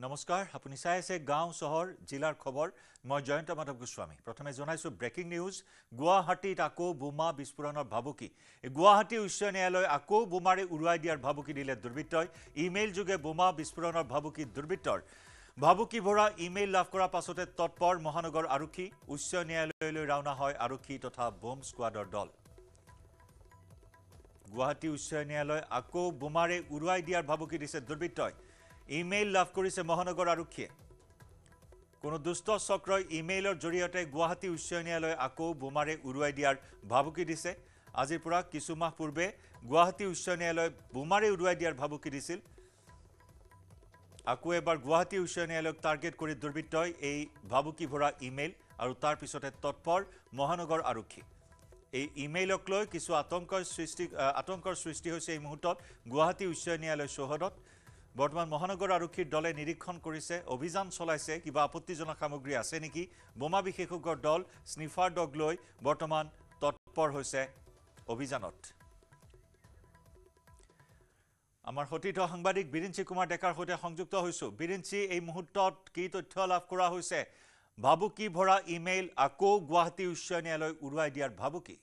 নমস্কাৰ আপুনি চাই আছে গাঁও চহৰ জিলাৰ খবৰ মই জয়ন্ত মাধৱ গোস্বামী প্ৰথমে জনাইছো ব্ৰেকিং নিউজ গুৱাহাটীত আকৌ বোমা বিস্ফোৰণৰ ভাবুকি গুৱাহাটী উচ্চ ন্যায়ালয় আকৌ বোমাৰে উৰুৱাই দিয়াৰ ভাবুকি দিলে দুৰ্বৃত্তই ইমেইল যোগে বোমা বিস্ফোৰণৰ ভাবুকি দুৰ্বৃত্তৰ ভাবুকি ভৰা ইমেইল লাভ কৰাৰ পাছতে তৎপৰ মহানগৰ আৰক্ষী উচ্চ ন্যায়ালয়লৈ ৰাওনা হয় আৰক্ষী তথা বোম স্কোৱাডৰ দল গুৱাহাটী উচ্চ ন্যায়ালয় আকৌ বোমাৰে উৰুৱাই দিয়াৰ ভাবুকি দিছে দুৰ্বৃত্তই ইমেইল লাভ কৰিছে মহানগৰ আৰক্ষীয়ে কোনো দুষ্ট চক্ৰই ইমেইলৰ জৰিয়তে গুৱাহাটী উচ্চ ন্যায়ালয় আকৌ বোমাৰে উৰুৱাই দিয়াৰ ভাবুকি দিছে আজিৰ পৰা কিছু মাহ পূৰ্বে গুৱাহাটী উচ্চ ন্যায়ালয় বোমাৰে উৰুৱাই দিয়াৰ ভাবুকি দিছিল আকৌ এবাৰ গুৱাহাটী উচ্চ ন্যায়ালয়ক টাৰ্গেট কৰি দুৰ্বৃত্তই এই ভাবুকি ভৰা ইমেইল আৰু তাৰ পিছতে তৎপৰ মহানগৰ আৰক্ষী এই ইমেইলক লৈ কিছু আতংকৰ সৃষ্টি হৈছে এই মুহূৰ্তত গুৱাহাটী উচ্চ ন্যায়ালয় চৌহদত বৰ্তমান মহানগৰ আৰক্ষীৰ দলে নিৰীক্ষণ কৰিছে অভিযান চলাইছে কিবা আপত্তিজনক সামগ্ৰী আছে নেকি বোমা বিশেষজ্ঞৰ দল স্নিফাৰ ডগ লৈ বৰ্তমান তৎপৰ হৈছে অভিযানত আমাৰ সতীৰ্থ সাংবাদিক বিৰিঞ্চি কুমাৰ ডেকাৰ সৈতে সংযুক্ত হৈছো বিৰিঞ্চি এই মুহূৰ্তত কি তথ্য লাভ কৰা হৈছে ভাবুকি ভৰা ইমেইল আকৌ গুৱাহাটী উচ্চ ন্যায়ালয় উৰুৱাই দিয়াৰ ভাবুকি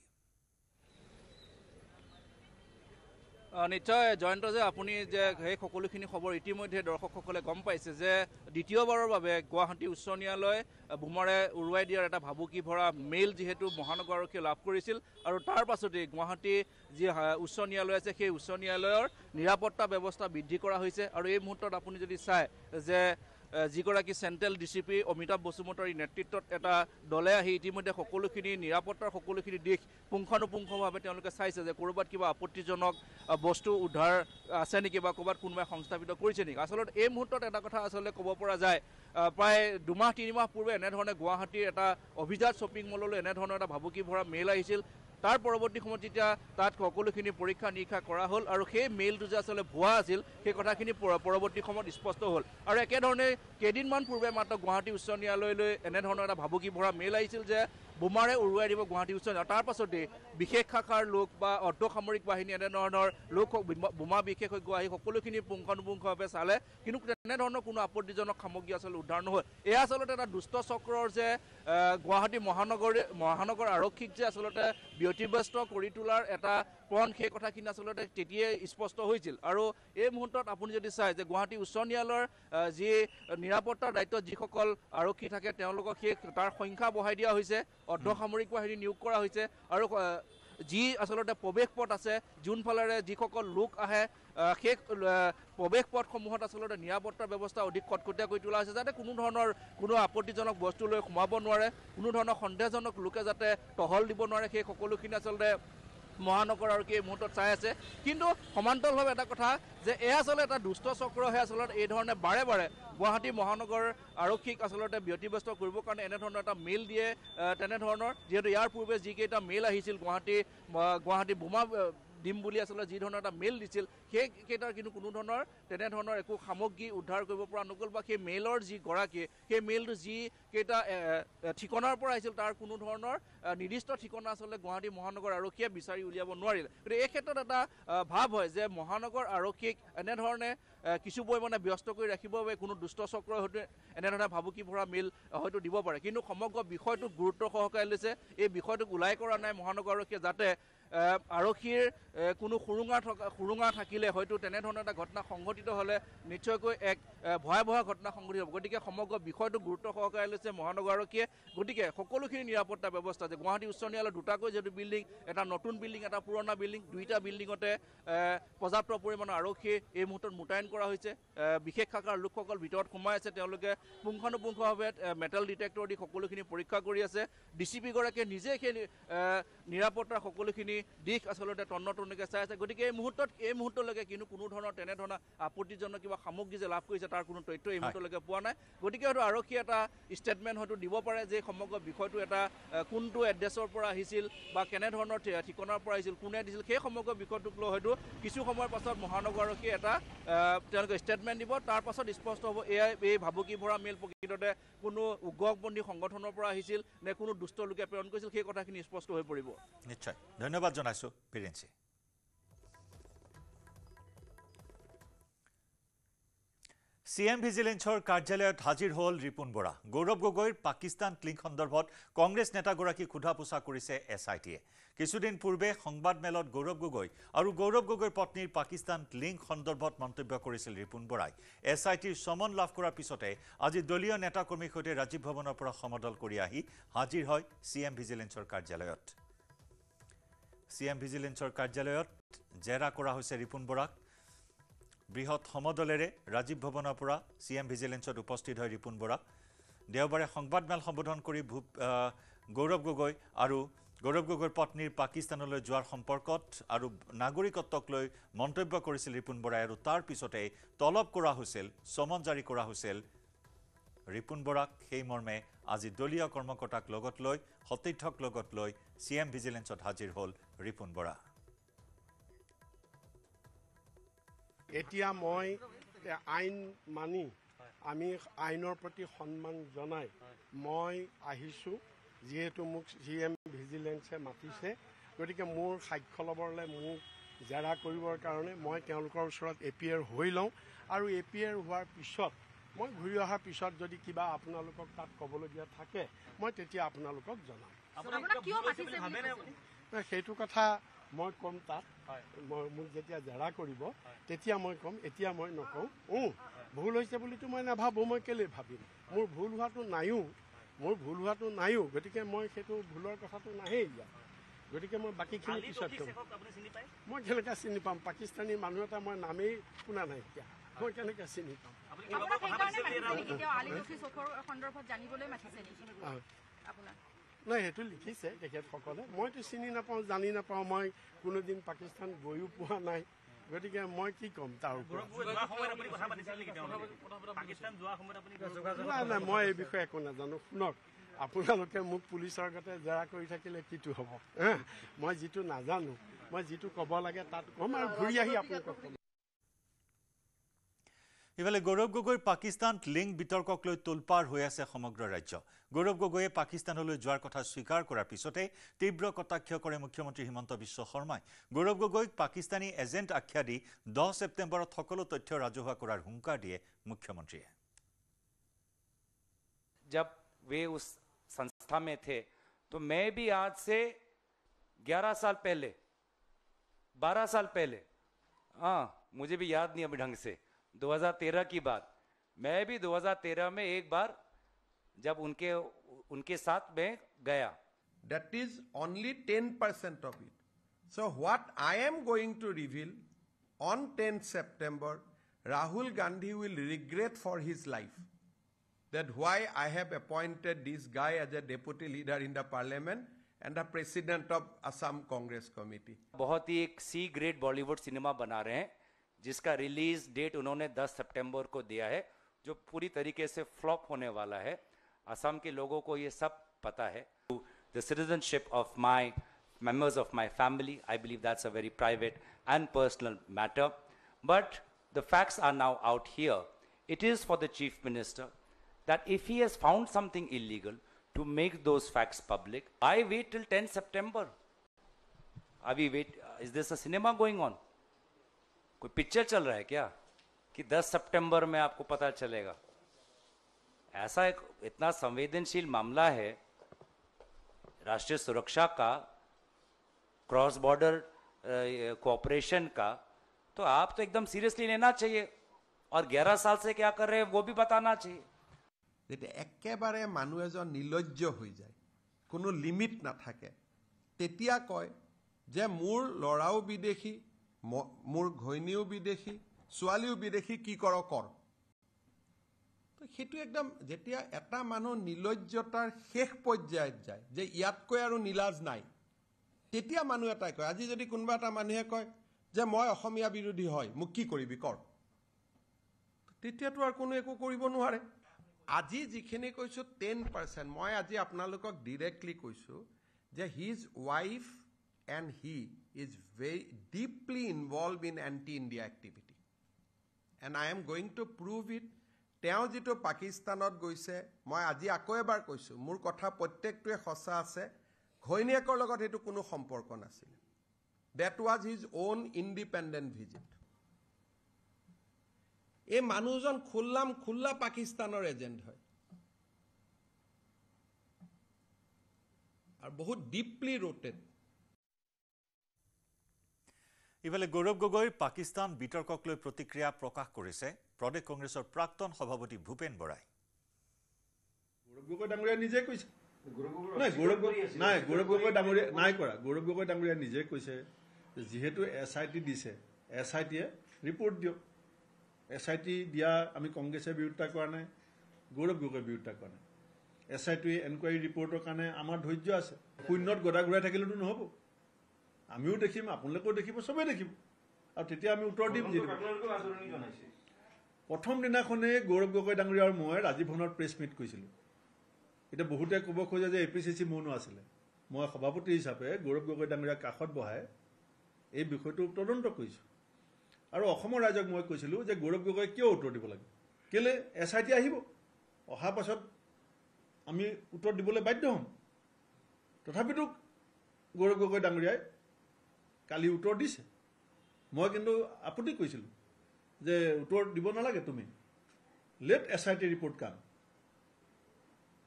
নিশ্চয় জয়ন্ত যে আপুনি যে সেই সকলোখিনি খবৰ ইতিমধ্যে দৰ্শকসকলে গম পাইছে যে দ্বিতীয়বাৰৰ বাবে গুৱাহাটী উচ্চ ন্যায়ালয় বোমাৰে উৰুৱাই দিয়াৰ এটা ভাবুকি ভৰা মেইল যিহেতু মহানগৰ আৰক্ষীয়ে লাভ কৰিছিল আৰু তাৰ পাছতেই গুৱাহাটী যি উচ্চ ন্যায়ালয় আছে সেই উচ্চ ন্যায়ালয়ৰ নিৰাপত্তা ব্যৱস্থা বৃদ্ধি কৰা হৈছে আৰু এই মুহূৰ্তত আপুনি যদি চায় যে যিগৰাকী চেণ্ট্ৰেল ডিচিপি অমিতাভ বসুমতাৰীৰ নেতৃত্বত এটা দলে আহি ইতিমধ্যে সকলোখিনি নিৰাপত্তাৰ সকলোখিনি দিশ পুংখানুপুংখভাৱে তেওঁলোকে চাইছে যে ক'ৰবাত কিবা আপত্তিজনক বস্তু উদ্ধাৰ আছে নেকি বা ক'ৰবাত কোনোবাই সংস্থাপিত কৰিছে নেকি আচলতে এই মুহূৰ্তত এটা কথা আচলতে ক'ব পৰা যায় প্ৰায় 2-3 মাহ পূৰ্বে এনেধৰণে গুৱাহাটীৰ এটা অভিজাত শ্বপিং মললৈ এনেধৰণৰ এটা ভাবুকি ভৰা মেইল আহিছিল তাৰ পৰৱৰ্তী সময়ত যেতিয়া তাত সকলোখিনি পৰীক্ষা নিৰীক্ষা কৰা হ'ল আৰু সেই মেইলটো যে আচলতে ভুৱা আছিল সেই কথাখিনি পৰৱৰ্তী সময়ত স্পষ্ট হ'ল আৰু একেধৰণে কেইদিনমান পূৰ্বে মাত্ৰ গুৱাহাটী উচ্চ ন্যায়ালয়লৈ এনেধৰণৰ এটা ভাবুকি ভৰা মেইল আহিছিল যে বোমাৰে উৰুৱাই দিব গুৱাহাটী উচ্চ ন্যায়ালয় তাৰ পাছতেই বিশেষ শাখাৰ লোক বা অৰ্ধসামৰিক বাহিনী এনেধৰণৰ লোক বোমা বিশেষজ্ঞ আহি সকলোখিনি পুংখানুপুংখভাৱে চালে কিন্তু তেনেধৰণৰ কোনো আপত্তিজনক সামগ্ৰী আচলতে উদ্ধাৰ নহ'ল এয়া আচলতে এটা দুষ্ট চক্ৰৰ যে গুৱাহাটী মহানগৰ আৰক্ষীক যে আচলতে ব্যতিব্যস্ত কৰি তোলাৰ এটা পণ সেই কথাখিনি আচলতে তেতিয়াই স্পষ্ট হৈছিল আৰু এই মুহূৰ্তত আপুনি যদি চায় যে গুৱাহাটী উচ্চ ন্যায়ালয়ৰ যি নিৰাপত্তাৰ দায়িত্বত যিসকল আৰক্ষী থাকে তেওঁলোকক সেই তাৰ সংখ্যা বঢ়াই দিয়া হৈছে অৰ্ধসামৰিক বাহিনী নিয়োগ কৰা হৈছে আৰু যি আচলতে প্ৰৱেশ পথ আছে যোনফালেৰে যিসকল লোক আহে সেই প্ৰৱেশ পথসমূহত আচলতে নিৰাপত্তাৰ ব্যৱস্থা অধিক কটকটীয়া কৰি তোলা হৈছে যাতে কোনো আপত্তিজনক বস্তু লৈ সোমাব নোৱাৰে কোনো ধৰণৰ সন্দেহজনক লোকে যাতে টহল দিব নোৱাৰে সেই সকলোখিনি আচলতে মহানগৰ আৰক্ষীয়ে এই মুহূৰ্তত চাই আছে কিন্তু সমান্তৰালভাৱে এটা কথা যে এয়া আচলতে এটা দুষ্ট চক্ৰহে আচলতে এই ধৰণে বাৰে বাৰে গুৱাহাটী মহানগৰ আৰক্ষীক আচলতে ব্যতিব্যস্ত কৰিবৰ কাৰণে এনেধৰণৰ এটা মেইল দিয়ে তেনেধৰণৰ যিহেতু ইয়াৰ পূৰ্বে যিকেইটা মেইল আহিছিল গুৱাহাটী বোমা দিম বুলি আচলতে যি ধৰণৰ এটা মেইল দিছিল সেইকেইটাৰ কিন্তু কোনো ধৰণৰ তেনেধৰণৰ একো সামগ্ৰী উদ্ধাৰ কৰিব পৰা নগ'ল বা সেই মেইলৰ যি গৰাকী সেই মেইলটো যিকেইটা ঠিকনাৰ পৰা আহিছিল তাৰ কোনো ধৰণৰ নিৰ্দিষ্ট ঠিকনা আচলতে গুৱাহাটী মহানগৰ আৰক্ষীয়ে বিচাৰি উলিয়াব নোৱাৰিলে গতিকে এই ক্ষেত্ৰত এটা ভাৱ হয় যে মহানগৰ আৰক্ষীক এনেধৰণে কিছু পৰিমাণে ব্যস্ত কৰি ৰাখিবৰ বাবে কোনো দুষ্ট চক্ৰই হয়তো এনেধৰণে ভাবুকি ভৰা মেইল হয়তো দিব পাৰে কিন্তু সমগ্ৰ বিষয়টোক গুৰুত্ব সহকাৰে লৈছে এই বিষয়টোক ওলাই কৰা নাই মহানগৰ আৰক্ষীয়ে যাতে আৰক্ষীৰ কোনো সুৰুঙা থাকিলে হয়তো তেনেধৰণৰ এটা ঘটনা সংঘটিত হ'লে নিশ্চয়কৈ এক ভয়াৱহ ঘটনা সংঘটিত হ'ব গতিকে সমগ্ৰ বিষয়টো গুৰুত্ব সহকাৰে লৈছে মহানগৰ আৰক্ষীয়ে গতিকে সকলোখিনি নিৰাপত্তা ব্যৱস্থা যে গুৱাহাটী উচ্চ ন্যায়ালয় দুটাকৈ যিহেতু বিল্ডিং এটা নতুন বিল্ডিং এটা পুৰণা বিল্ডিং দুইটা বিল্ডিঙতে পৰ্যাপ্ত পৰিমাণৰ আৰক্ষী এই মুহূৰ্তত মোতায়েন কৰা হৈছে বিশেষ শাখাৰ লোকসকল ভিতৰত সোমাই আছে তেওঁলোকে পুংখানুপুংখভাৱে মেটেল ডিটেক্টৰ দি সকলোখিনি পৰীক্ষা কৰি আছে ডিচিপিগৰাকীয়ে নিজে সেই নিৰাপত্তাৰ সকলোখিনি দিশ আচলতে তন্নতন্নকৈ চাই আছে গতিকে এই মুহূৰ্তলৈকে কিন্তু কোনো ধৰণৰ তেনেধৰণৰ আপত্তিজনক কিবা সামগ্ৰী যে লাভ কৰিছে তাৰ কোনো তথ্য এই মুহূৰ্তলৈকে পোৱা নাই গতিকে হয়তো আৰক্ষীয়ে এটা ষ্টেটমেণ্ট হয়তো দিব পাৰে যে সমগ্ৰ বিষয়টো এটা কোনটো এড্ৰেছৰ পৰা আহিছিল বা কেনেধৰণৰ ঠিকনাৰ পৰা আহিছিল কোনে দিছিল সেই সমগ্ৰ বিষয়টোক লৈ হয়তো কিছু সময়ৰ পাছত মহানগৰ আৰক্ষীয়ে এটা তেওঁলোকে ষ্টেটমেণ্ট দিব তাৰ পাছত স্পষ্ট হ'ব এই ভাবুকি ভৰা মেইল প্ৰকৃততে কোনো উগ্ৰপন্থী সংগঠনৰ পৰা আহিছিল নে কোনো দুষ্ট লোকে প্ৰেৰণ কৰিছিল সেই কথাখিনি স্পষ্ট হৈ পৰিব নিশ্চয় ধন্যবাদ জনাইছো বিৰিঞ্চি CM ভিজিলেন্সৰ কাৰ্যালয়ত হাজিৰ হ'ল ৰিপুণ বৰা। গৌৰৱ গগৈৰ পাকিস্তান লিংক সন্দৰ্ভত কংগ্ৰেছ নেতাগৰাকীক সোধা পোছা কৰিছে SITয়ে। কিছুদিন পূৰ্বে সংবাদমেলত গৌৰৱ গগৈ আৰু গৌৰৱ গগৈৰ পত্নীৰ পাকিস্তান লিংক সন্দৰ্ভত মন্তব্য কৰিছিল ৰিপুণ বৰাই। SITৰ সমন লাভ কৰাৰ পিছতে আজি দলীয় নেতাকৰ্মীৰ সৈতে ৰাজীৱ ভৱনৰ পৰা সমদল কৰি আহি হাজিৰ হয় CM ভিজিলেন্সৰ কাৰ্যালয়ত। CM ভিজিলেন্সৰ কাৰ্যালয়ত জেৰা কৰা হৈছে ৰিপুণ বৰাক। বৃহৎ সমদলেৰে ৰাজীৱ ভৱনৰ পৰা CM ভিজিলেন্সত উপস্থিত হয় ৰিপুণ বৰা। দেওবাৰে সংবাদমেল সম্বোধন কৰি গৌৰৱ গগৈ আৰু গৌৰৱ গগৈৰ পত্নীৰ পাকিস্তানলৈ যোৱাৰ সম্পৰ্কত আৰু নাগৰিকত্বক লৈ মন্তব্য কৰিছিল ৰিপুণ বৰাই আৰু তাৰ পিছতে তলব কৰা হৈছিল, সমন জাৰি কৰা হৈছিল ৰিপুণ বৰাক। সেই মৰ্মে আজি দলীয় কৰ্মকৰ্তাক লগত লৈ সতীৰ্থক লগত লৈ CM ভিজিলেন্সত হাজিৰ হ'ল ৰিপুণ বৰা। এতিয়া মই আইন মানি আমি আইনৰ প্ৰতি সন্মান জনাই মই আহিছোঁ। যিহেতু মোক CM ভিজিলেন্সে মাতিছে, গতিকে মোৰ সাক্ষ্য ল'বলৈ মোক জেৰা কৰিবৰ কাৰণে মই তেওঁলোকৰ ওচৰত APR হৈ লওঁ আৰু APR হোৱাৰ পিছত মই ঘূৰি অহাৰ পিছত যদি কিবা আপোনালোকক তাত ক'বলগীয়া থাকে মই তেতিয়া আপোনালোকক জনাম। সেইটো কথা মই ক'ম তাত, মোক যেতিয়া জেৰা কৰিব তেতিয়া মই ক'ম, এতিয়া মই নকওঁ। ভুল হৈছে বুলিতো মই নাভাবোঁ, মই কেলৈ ভাবিম? মোৰ ভুল হোৱাটো নাইও, গতিকে মই সেইটো ভুলৰ কথাটো নাহেই ইয়াত। গতিকে মই বাকীখিনি পিছত ক'ম। মই কেনেকৈ চিনি পাম? পাকিস্তানী মানুহ এটা মই নামেই শুনা নাই এতিয়া, মই কেনেকৈ চিনি পাম? নাই, সেইটো লিখিছে তেখেতসকলে, মইতো চিনি নাপাওঁ, জানি নাপাওঁ। মই কোনোদিন পাকিস্তান গৈও পোৱা নাই, গতিকে মই কি ক'ম তাৰ ওপৰত? নাই, মই এই বিষয়ে একো নাজানো। শুনক, আপোনালোকে মোক পুলিচৰ আগতে জেৰা কৰি থাকিলে কিটো হ'ব? মই যিটো নাজানো, মই যিটো ক'ব লাগে তাত ক'ম আৰু ঘূৰি আহি আপোনালোকক ক'ম। ইফালে গৌৰৱ গগৈৰ পাকিস্তান লিংক বিতৰ্কক লৈ তোলপাৰ হৈ আছে সমগ্ৰ ৰাজ্য। গৌৰৱ গগৈয়ে পাকিস্তানলৈ যোৱাৰ কথা স্বীকাৰ কৰাৰ পিছতে তীব্ৰ কটাক্ষ কৰে মুখ্যমন্ত্ৰী হিমন্ত বিশ্ব শৰ্মাই। গৌৰৱ গগৈক পাকিস্তানী এজেণ্ট আখ্যা দি 10 ছেপ্টেম্বৰত সকলো তথ্য ৰাজহুৱা কৰাৰ হুংকাৰ দিয়ে মুখ্যমন্ত্ৰীয়ে। जब वे उस संस्था में थे तो मैं भी आज से 11 साल पहले 12 साल पहले, मुझे भी याद नहीं अभी ढंग से, 2013 की बात, मैं भी 2013 में एक बार जब उनके साथ में गया. That is only 10% of it. So what I am going to reveal on 10th September, Rahul Gandhi will regret for his life that why I have appointed this guy as a deputy leader in the parliament and the president of Assam Congress Committee. बहुत ही एक C grade Bollywood cinema बना रहे हैं जिसका release date उन्होंने 10 सितंबर को दिया है, जो पूरी तरीके से फ्लॉप होने वाला है. असम के लोगों को ये सब पता है. The citizenship of my members of my family, I believe that's a very private and personal matter. But the facts are now out here. It is for the chief minister that if he has found something illegal to make those facts public. I wait till 10 September. Is this a cinema going on? कोई picture चल रहा है क्या कि 10 सितंबर में आपको पता चलेगा? ऐसा एक इतना संवेदनशील मामला है राष्ट्रीय सुरक्षा का, क्रॉस बॉर्डर कोऑपरेशन का, तो आप तो एकदम सीरियसली लेना चाहिए और 11 साल से क्या कर रहे हैं वो भी बताना चाहिए. যেতিয়া একেবাৰে মানুহ এজন নিলজ্জ হৈ যায়, কোনো লিমিট নাথাকে, তেতিয়া কয় যে মোৰ ল'ৰাও বিদেশী, মোৰ ঘৈণীও বিদেশী, ছোৱালীও বিদেশী, কি কৰ কৰ. তো সেইটো একদম যেতিয়া এটা মানুহ নিলজ্জতাৰ শেষ পৰ্যায়ত যায় যে ইয়াতকৈ আৰু নিলাজ নাই, তেতিয়া মানুহ এটাই কয়. আজি যদি কোনোবা এটা মানুহে কয় যে মই অসমীয়া বিৰোধী হয়, মোক কি কৰিবি কৰ, তেতিয়াতো আৰু কোনো একো কৰিব নোৱাৰে. আজি যিখিনি কৈছোঁ 10%, মই আজি আপোনালোকক ডিৰেক্টলি কৈছোঁ যে his wife and he is very deeply involve in anti India activity and I am going to prove it. তেওঁ যিটো পাকিস্তানত গৈছে, মই আজি আকৌ এবাৰ কৈছোঁ, মোৰ কথা প্ৰত্যেকটোৱে সঁচা আছে. ঘৈণীয়েকৰ লগত সেইটো কোনো সম্পৰ্ক নাছিল. That was his on independent visit. এই মানুহজন খোল্লা পাকিস্তানৰ এজেণ্ট হয় আৰু বহুত ডিপলি ৰোটেড। ইফালে গৌৰৱ গগৈৰ পাকিস্তান বিতৰ্কক লৈ প্ৰতিক্ৰিয়া প্ৰকাশ কৰিছে প্ৰদেশ কংগ্ৰেছৰ প্ৰাক্তন সভাপতি ভূপেন বৰাই। গৌৰৱ গগৈ ডাঙৰীয়া নিজে কৈছে গৌৰৱ গগৈ ডাঙৰীয়া নাই কৰা। গৌৰৱ গগৈ ডাঙৰীয়া নিজে কৈছে যিহেতু SIT দিছে, SITয়ে ৰিপৰ্ট দিয়ক। SIT দিয়া আমি কংগ্ৰেছে বিৰোধিতা কৰা নাই, গৌৰৱ গগৈৰ বিৰোধিতা কৰা নাই। SITয়ে এনকুৱাৰী ৰিপৰ্টৰ কাৰণে আমাৰ ধৈৰ্য আছে। শূন্যত গদা ঘূৰাই থাকিলেতো নহ'ব। আমিও দেখিম, আপোনালোকেও দেখিব, চবেই দেখিব, আৰু তেতিয়া আমি উত্তৰ দিম। প্ৰথম দিনাখনেই গৌৰৱ গগৈ ডাঙৰীয়া আৰু মই ৰাজীৱ ভৱনত প্ৰেছ মিট কৰিছিলোঁ। এতিয়া বহুতে ক'ব খোজে যে APCC মৌন আছিলে। মই সভাপতি হিচাপে গৌৰৱ গগৈ ডাঙৰীয়াক কাষত বহাই এই বিষয়টো তদন্ত কৰিছোঁ আৰু অসমৰ ৰাইজক মই কৈছিলোঁ যে গৌৰৱ গগৈ কিয় উত্তৰ দিব লাগে, কেলৈ SIT আহিব, অহাৰ পাছত আমি উত্তৰ দিবলৈ বাধ্য হ'ম। তথাপিতো গৌৰৱ গগৈ ডাঙৰীয়াই কালি উত্তৰ দিছে। মই কিন্তু আপত্তি কৰিছিলোঁ যে উত্তৰ দিব নালাগে, তুমি লেট SIT ৰিপৰ্ট কাম।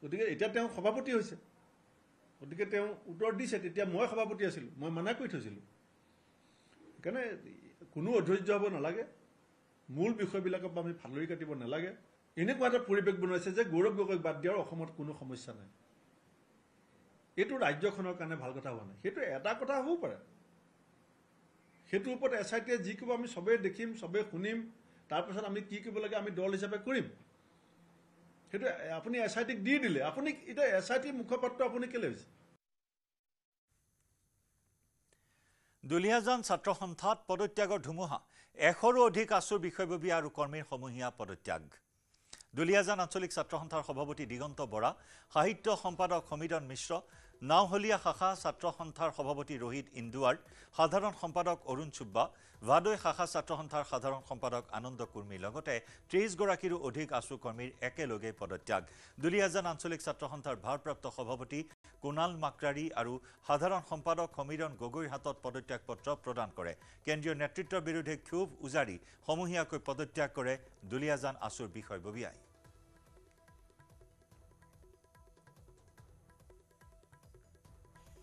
গতিকে এতিয়া তেওঁ সভাপতি হৈছে, গতিকে তেওঁ উত্তৰ দিছে। তেতিয়া মই সভাপতি আছিলোঁ, মই মানা কৰি থৈছিলোঁ। সেইকাৰণে কোনো অধৈৰ্য হ'ব নালাগে, মূল বিষয়বিলাকৰ পৰা আমি ফালৰি কাটিব নালাগে। এনেকুৱা এটা পৰিৱেশ বনাইছে যে গৌৰৱ গগৈক বাদ দিয়াৰ অসমত কোনো সমস্যা নাই। এইটো ৰাজ্যখনৰ কাৰণে ভাল কথা হোৱা নাই। সেইটো এটা কথা হ'বও পাৰে, সেইটোৰ ওপৰত SITয়ে যি ক'ব আমি চবেই দেখিম, চবেই শুনিম, তাৰপিছত আমি কি কৰিব লাগে আমি দল হিচাপে কৰিম। সেইটো আপুনি SITক দি দিলে, আপুনি এতিয়া SIT মুখপাত্ৰ আপুনি কেলৈ হৈছে? দুলীয়াজান ছাত্ৰ সন্থাত পদত্যাগৰ ধুমুহা, 100ৰো অধিক আছুৰ বিষয়ববী আৰু কৰ্মীৰ সমূহীয়া পদত্যাগ। দুলীয়াজান আঞ্চলিক ছাত্ৰ সন্থাৰ সভাপতি দিগন্ত বৰা, সাহিত্য সম্পাদক সমীৰণ মিশ্ৰ, নাওহলীয়া শাখা ছাত্ৰ সন্থাৰ সভাপতি ৰোহিত ইন্দুৱাৰ, সাধাৰণ সম্পাদক অৰুণ চুব্বা, ভাদৈ শাখা ছাত্ৰ সন্থাৰ সাধাৰণ সম্পাদক আনন্দ কুৰ্মীৰ লগতে 30গৰাকীৰো অধিক আছু কৰ্মীৰ একেলগে পদত্যাগ। দুলীয়াজান আঞ্চলিক ছাত্ৰ সন্থাৰ ভাৰপ্ৰাপ্ত সভাপতি কুণাল মাকৰাৰী আৰু সাধাৰণ সম্পাদক সমীৰণ গগৈৰ হাতত পদত্যাগ পত্ৰ প্ৰদান কৰে। কেন্দ্ৰীয় নেতৃত্বৰ বিৰুদ্ধে ক্ষোভ উজাৰি সমূহীয়াকৈ পদত্যাগ কৰে দুলীয়াজান আছুৰ বিষয়ববীয়াই।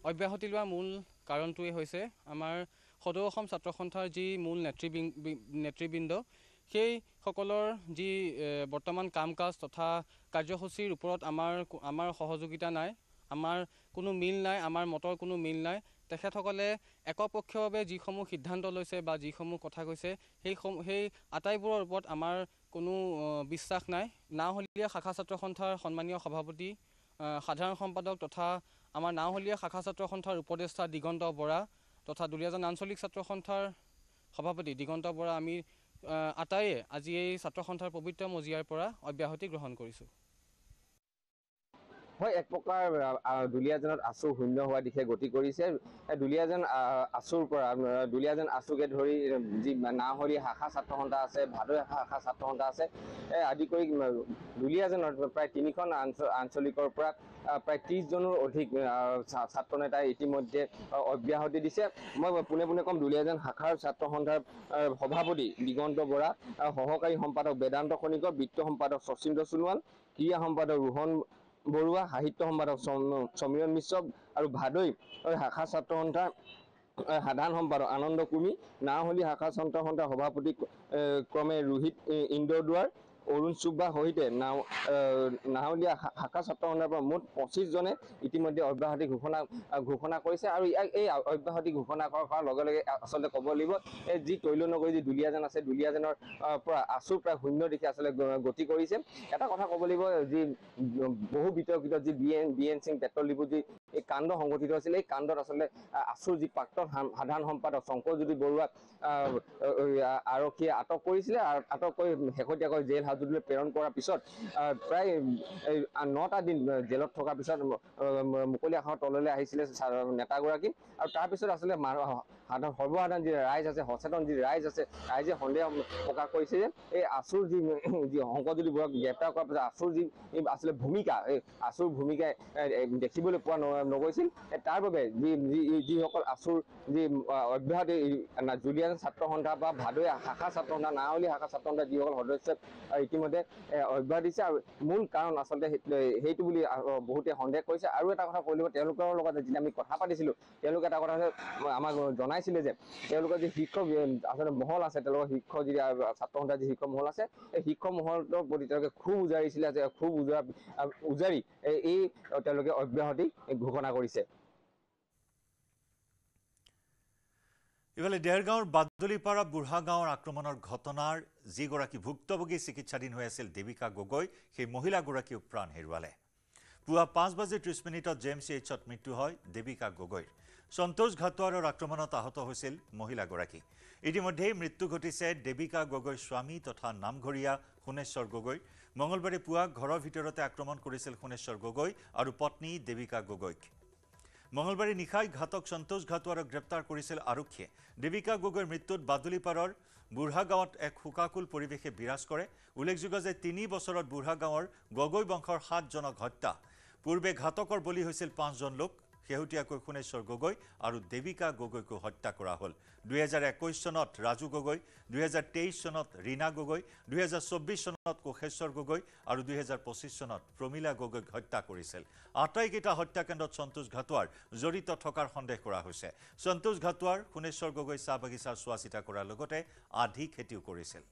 অব্যাহতি লোৱা মূল কাৰণটোৱে হৈছে আমাৰ সদৌ অসম ছাত্ৰ সন্থাৰ যি মূল নেতৃবৃন্দ, সেইসকলৰ যি বৰ্তমান কাম কাজ তথা কাৰ্যসূচীৰ ওপৰত আমাৰ সহযোগিতা নাই, আমাৰ কোনো মিল নাই, আমাৰ মতৰ কোনো মিল নাই। তেখেতসকলে একপক্ষীয়ভাৱে যিসমূহ সিদ্ধান্ত লৈছে বা যিসমূহ কথা কৈছে সেই আটাইবোৰৰ ওপৰত আমাৰ কোনো বিশ্বাস নাই। নাওহলীয়া শাখা ছাত্ৰ সন্থাৰ সন্মানীয় সভাপতি, সাধাৰণ সম্পাদক তথা আমাৰ নাওহলীয়া শাখা ছাত্ৰ সন্থাৰ উপদেষ্টা দিগন্ত বৰা তথা দুলীয়াজান আঞ্চলিক ছাত্ৰ সন্থাৰ সভাপতি দিগন্ত বৰা, আমি আটাইয়ে আজি এই ছাত্ৰ সন্থাৰ পবিত্ৰ মজিয়াৰ পৰা অব্যাহতি গ্ৰহণ কৰিছোঁ। হয়, এক প্ৰকাৰ দুলীয়াজানত আছু শূন্য হোৱা দিশে গতি কৰিছে। দুলীয়াজান আছুৰ পৰা দুলীয়াজান আছুকে ধৰি যি নাওহলীয়া শাখা ছাত্ৰ সন্থা আছে, ভাদৈ শাখা ছাত্ৰ সন্থা আছে, আদি কৰি দুলীয়াজানত প্ৰায় 3খন আঞ্চলিকৰ পৰা প্ৰায় 30জনৰ অধিক ছাত্ৰ নেতাই ইতিমধ্যে অব্যাহতি দিছে। মই পোনে পোনে ক'ম, দুলীয়াজান শাখাৰ ছাত্ৰ সন্থাৰ সভাপতি দিগন্ত বৰা, সহকাৰী সম্পাদক বেদান্ত খনিকৰ, বিত্ত সম্পাদক শচীন্দ্ৰ সোণোৱাল, ক্ৰীড়া সম্পাদক ৰোহন বৰুৱা, সাহিত্য সম্পাদক সমীৰণ মিশ্ৰ আৰু ভাদৈ শাখা ছাত্ৰ সন্থাৰ সাধাৰণ সম্পাদক আনন্দ কুৰ্মী, নাওহলীয়া শাখা ছাত্ৰ সন্থাৰ সভাপতি ক্ৰমে ৰোহিত ইন্দুৱাৰ, অৰুণ চুব্বা সহিতে নাওহলীয়া শাখা ছাত্ৰ সন্থাৰ পৰা মুঠ 25জনে ইতিমধ্যে অব্যাহতি ঘোষণা কৰিছে। আৰু এই অব্যাহতি ঘোষণা কৰাৰ লগে লগে আচলতে ক'ব লাগিব, যি তৈলনগৰী যি দুলীয়াজান আছে, দুলীয়াজানৰ পৰা আছু প্ৰায় শূন্য দিশে আচলতে গতি কৰিছে। এটা কথা ক'ব লাগিব, যি বহু বিতৰ্কিত যি BN সিং পেট্ৰল ডিপু যি এই কাণ্ড সংঘটিত হৈছিল, এই কাণ্ডত আচলতে আছুৰ যি প্ৰাক্তন সাধাৰণ সম্পাদক শংকৰজ্যোতি বৰুৱাক আৰক্ষীয়ে আটক কৰিছিলে। আটক কৰি শেহতীয়াকৈ জেল হাজতলৈ প্ৰেৰণ কৰাৰ পিছত প্ৰায় 9টা দিন জেলত থকাৰ পিছত মুকলি আকাশৰ তললৈ আহিছিলে নেতাগৰাকী। আৰু তাৰপিছত আচলতে সৰ্বসাধাৰণ যি ৰাইজ আছে, সচেতন যি ৰাইজ আছে, ৰাইজে সন্দেহ প্ৰকাশ কৰিছে যে এই আছুৰ যি শংকৰজ্যোতি বৰুৱাক গ্ৰেপ্তাৰ কৰাৰ পিছত আছুৰ যি আচলতে ভূমিকা, এই আছুৰ ভূমিকাই দেখিবলৈ পোৱা নগৈছিল। তাৰ বাবে যিসকল আছুৰ যি অব্যাহত জুলিয়াজান ছাত্ৰ সন্থা বা ভাদৈ শাখা ছাত্ৰ সন্থা, নাৱলী শাখা ছাত্ৰ সন্থা যিসকল সদস্য ইতিমধ্যে অব্যাহত দিছে, আৰু মূল কাৰণ আচলতে সেইটো বুলি বহুতে সন্দেহ কৰিছে। আৰু এটা কথা কৈ দিব, তেওঁলোকৰ লগত যেতিয়া আমি কথা পাতিছিলোঁ, তেওঁলোকে এটা কথা আমাক জনাইছিলে যে তেওঁলোকৰ যি শিক্ষক আচলতে মহল আছে, তেওঁলোকৰ শিক্ষক যি ছাত্ৰ সন্থাৰ যি শিক্ষক মহল আছে, এই শিক্ষক মহলৰ প্ৰতি তেওঁলোকে খুব উজাৰিছিলে, যে খুব উজাৰি এই তেওঁলোকে অব্যাহতি ঘোষণা কৰিছে। ইফালে দেৰগাঁৱৰ বাদুলিপাৰা বুঢ়া গাঁৱৰ আক্ৰমণৰ ঘটনাৰ যিগৰাকী ভুক্তভোগী চিকিৎসাধীন হৈ আছিল দেৱিকা গগৈ, সেই মহিলাগৰাকীও প্ৰাণ হেৰুৱালে। পুৱা 5:30 JMCHত মৃত্যু হয় দেৱিকা গগৈৰ। সন্তোষ ঘাটোৱাৰৰ আক্ৰমণত আহত হৈছিল মহিলাগৰাকী। ইতিমধ্যেই মৃত্যু ঘটিছে দেৱিকা গগৈৰ স্বামী তথা নামঘৰীয়া সোণেশ্বৰ গগৈ। মঙলবাৰে পুৱা ঘৰৰ ভিতৰতে আক্ৰমণ কৰিছিল সোণেশ্বৰ গগৈ আৰু পত্নী দেৱিকা গগৈক। মঙলবাৰে নিশাই ঘাতক সন্তোষ ঘাটোৱাৰক গ্ৰেপ্তাৰ কৰিছিল আৰক্ষীয়ে। দেৱিকা গগৈৰ মৃত্যুত বাদুলিপাৰৰ বুঢ়া গাঁৱত এক শোকাকুল পৰিৱেশে বিৰাজ কৰে। উল্লেখযোগ্য যে 3 বছৰত বুঢ়া গাঁৱৰ গগৈ বংশৰ 7জনক হত্যা। পূৰ্বে ঘাতকৰ বলি হৈছিল 5জন লোক। শেহতীয়াকৈ সোণেশ্বৰ গগৈ আৰু দেৱিকা গগৈকো হত্যা কৰা হ'ল। 2021 চনত ৰাজু গগৈ, 2023 চনত ৰীনা গগৈ, 2024 চনত কোষেশ্বৰ গগৈ আৰু 2025 চনত প্ৰমীলা গগৈক হত্যা কৰিছিল। আটাইকেইটা হত্যাকাণ্ডত সন্তোষ ঘাটোৱাৰ জড়িত থকাৰ সন্দেহ কৰা হৈছে। সন্তোষ ঘাটোৱাৰ সোণেশ্বৰ গগৈ চাহ বাগিচাৰ চোৱা চিতা কৰাৰ লগতে আধি খেতিও কৰিছিল।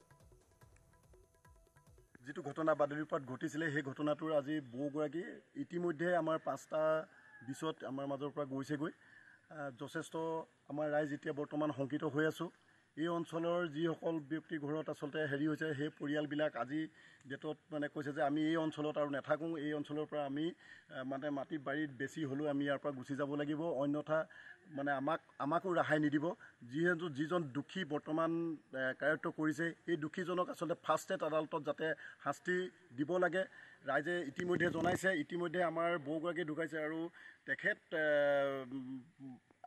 যিটো ঘটনা বাদুলিপাৰাত ঘটিছিলে, সেই ঘটনাটোৰ আজি বৌগৰাকী ইতিমধ্যে আমাৰ 5:20 আমাৰ মাজৰ পৰা গৈছেগৈ। যথেষ্ট আমাৰ ৰাইজ এতিয়া বৰ্তমান শংকিত হৈ আছোঁ। এই অঞ্চলৰ যিসকল ব্যক্তিৰ ঘৰত আচলতে হেৰি হৈছে, সেই পৰিয়ালবিলাক আজি ডেটত মানে কৈছে যে আমি এই অঞ্চলত আৰু নাথাকোঁ, এই অঞ্চলৰ পৰা আমি মানে মাটি বাৰীত বেছি হ'লেও আমি ইয়াৰ পৰা গুচি যাব লাগিব, অন্যথা মানে আমাকো ৰেহাই নিদিব। যিজন দোষী বৰ্তমান কায়ত্ব কৰিছে, এই দোষীজনক আচলতে ফাৰ্ষ্ট ষ্টেট আদালতত যাতে শাস্তি দিব লাগে ৰাইজে ইতিমধ্যে জনাইছে। ইতিমধ্যে আমাৰ বৌগৰাকী ঢুকাইছে আৰু তেখেত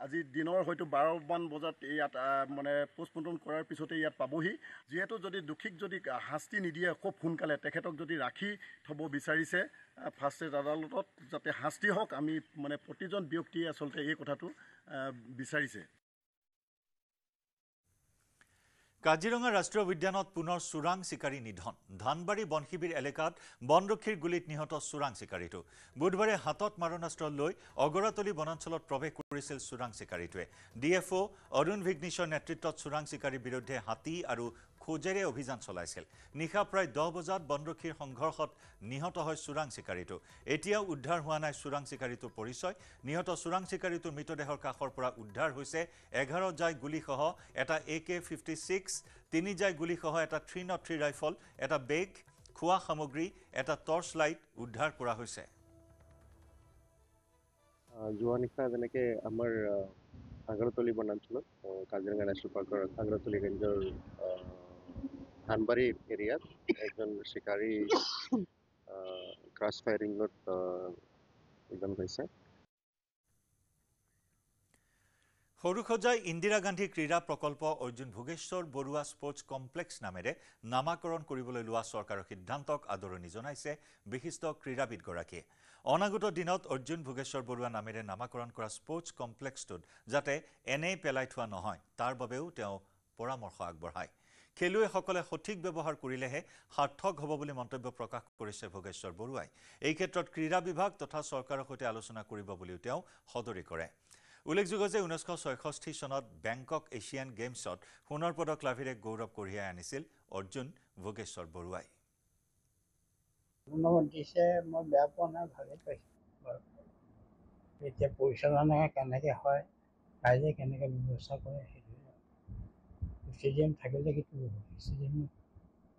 আজি দিনৰ হয়তো 12মান বজাত ইয়াত মানে পোষ্টমৰ্টম কৰাৰ পিছতে ইয়াত পাবহি। যিহেতু যদি দোষীক যদি শাস্তি নিদিয়ে খুব সোনকালে, তেখেতক যদি ৰাখি থ'ব বিচাৰিছে ফাৰ্ষ্ট ষ্টেট আদালতত, যাতে শাস্তি হওক, আমি মানে প্ৰতিজন ব্যক্তিয়ে আচলতে এই কথাটো বিচাৰিছে। কাজিৰঙা ৰাষ্ট্ৰীয় উদ্যানত পুনৰ চোৰাং চিকাৰী নিধন। ধানবাৰী বনশিবিৰ এলেকাত বনৰক্ষীৰ গুলীত নিহত চোৰাং চিকাৰীটো। বুধবাৰে হাতত মাৰণাস্ত্ৰ লৈ অগৰাতলী বনাঞ্চলত প্ৰৱেশ কৰিছিল চোৰাং চিকাৰীটোৱে। DFO অৰুণ ভিগ্নিছৰ নেতৃত্বত চোৰাং চিকাৰীৰ বিৰুদ্ধে হাতী আৰু খোজেৰে অভিযান চলাইছিল। নিশা প্ৰায় 10 বজাত বনৰক্ষীৰ সংঘৰ্ষত নিহত হয় চোৰাং চিকাৰীটো। এতিয়াও উদ্ধাৰ হোৱা নাই চোৰাং চিকাৰীটোৰ পৰিচয়। নিহত চোৰাং চিকাৰীটোৰ মৃতদেহৰ কাষৰ পৰা উদ্ধাৰ হৈছে 11 জাই গুলীসহ এটা AK-56, 3 জাই গুলীসহ এটা 303 ৰাইফল, এটা বেগ, খোৱা সামগ্ৰী, এটা টৰ্চ লাইট উদ্ধাৰ কৰা হৈছে। যোৱা নিশা যেনেকৈ আমাৰ আগ্ৰাতলী বনাঞ্চলত কাজিৰঙা নেশ্যনেল পাৰ্কৰ আগ্ৰাতলী ৰেঞ্জৰ ধানবাৰী এৰিয়াত একজন চিকাৰী ক্ৰাছ ফায়াৰিঙত নিধন হৈছে। সৰুসজাই ইন্দিৰা গান্ধী ক্ৰীড়া প্ৰকল্প অৰ্জুন ভোগেশ্বৰ বৰুৱা স্পৰ্টছ কমপ্লেক্স নামেৰে নামাকৰণ কৰিবলৈ লোৱা চৰকাৰৰ সিদ্ধান্তক আদৰণি জনাইছে বিশিষ্ট ক্ৰীড়াবিদগৰাকীয়ে। অনাগত দিনত অৰ্জুন ভোগেশ্বৰ বৰুৱা নামেৰে নামাকৰণ কৰা স্পৰ্টছ কমপ্লেক্সটোত যাতে এনেই পেলাই থোৱা নহয়, তাৰ বাবেও তেওঁ পৰামৰ্শ আগবঢ়ায়। খেলুৱৈসকলে সঠিক ব্যৱহাৰ কৰিলেহে সাৰ্থক হ'ব বুলি মন্তব্য প্ৰকাশ কৰিছে ভোগেশ্বৰ বৰুৱাই। এই ক্ষেত্ৰত ক্ৰীড়া বিভাগ তথা চৰকাৰৰ সৈতে আলোচনা কৰিব বুলিও তেওঁ সদৰি কৰে। উল্লেখযোগ্য যে 1966 চনত বেংকক এছিয়ান গেমছত সোণৰ পদক লাভেৰে গৌৰৱ কঢ়িয়াই আনিছিল অৰ্জুন ভোগেশ্বৰ বৰুৱাই। দিছে, মই বেয়া পোৱা নাই, ভালেই পাইছোঁ বাৰু। এতিয়া পৰিচালনা কেনেকৈ হয়, ৰাইজে কেনেকৈ ব্যৱস্থা কৰে, সেইটোৱে। ষ্টেডিয়াম থাকিলে কিন্তু ষ্টেডিয়াম